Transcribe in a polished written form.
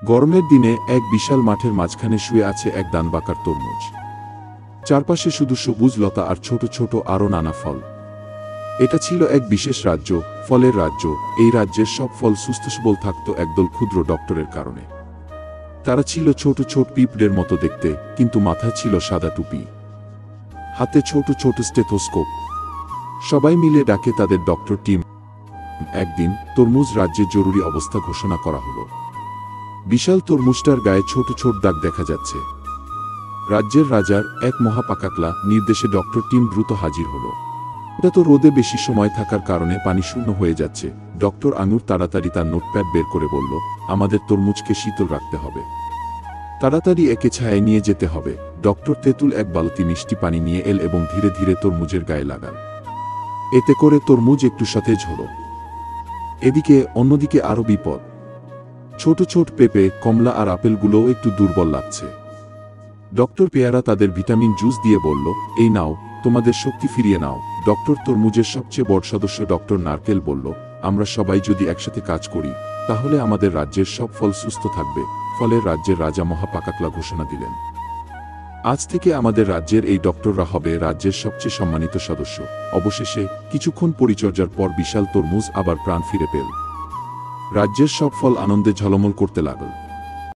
গরমের দিনে এক বিশাল মাঠের মাঝখানে শুয়ে আছে এক দানবাকার তরমুজ। চারপাশে শুধু সবুজ লতা আর ছোট ছোট আরও নানা ফল। এটা ছিল এক বিশেষ রাজ্য, ফলের রাজ্য। এই রাজ্যের সব ফল সুস্থ সবল থাকত একদল ক্ষুদ্র ডক্টরের কারণে। তারা ছিল ছোট ছোট পিঁপড়ের মতো দেখতে, কিন্তু মাথায় ছিল সাদা টুপি, হাতে ছোট ছোট স্টেথোস্কোপ। সবাই মিলে ডাকে তাদের ডক্টর টিম। একদিন তরমুজ রাজ্যে জরুরি অবস্থা ঘোষণা করা হলো। বিশাল তরমুজটার গায়ে ছোট ছোট দাগ দেখা যাচ্ছে। রাজ্যের রাজার এক মহাপাকাকলা নির্দেশে ডক্টর টিম দ্রুত হাজির হলো। এটা তো রোদে বেশি সময় থাকার কারণে পানি শূন্য হয়ে যাচ্ছে। ডক্টর আঙুর তাড়াতাড়ি তার নোটপ্যাড বের করে বলল, আমাদের তরমুজকে শীতল রাখতে হবে, তাড়াতাড়ি একে ছায়ায় নিয়ে যেতে হবে। ডক্টর তেঁতুল এক বালতি মিষ্টি পানি নিয়ে এল এবং ধীরে ধীরে তরমুজের গায়ে লাগান। এতে করে তরমুজ একটু সতেজ হলো। এদিকে অন্যদিকে আরও বিপদ। ছোট ছোট পেঁপে, কমলা আর আপেলগুলোও একটু দুর্বল লাগছে। ডক্টর পেয়ারা তাদের ভিটামিন জুস দিয়ে বলল, এই নাও, তোমাদের শক্তি ফিরিয়ে নাও। ডক্টর তরমুজের সবচেয়ে বড় সদস্য ডক্টর নারকেল বলল, আমরা সবাই যদি একসাথে কাজ করি তাহলে আমাদের রাজ্যের সব ফল সুস্থ থাকবে। ফলের রাজ্যের রাজা মহাপাকাকলা ঘোষণা দিলেন, আজ থেকে আমাদের রাজ্যের এই ডক্টররা হবে রাজ্যের সবচেয়ে সম্মানিত সদস্য। অবশেষে কিছুক্ষণ পরিচর্যার পর বিশাল তরমুজ আবার প্রাণ ফিরে পেল। রাজ্যের সব ফল আনন্দে ঝলমল করতে লাগল।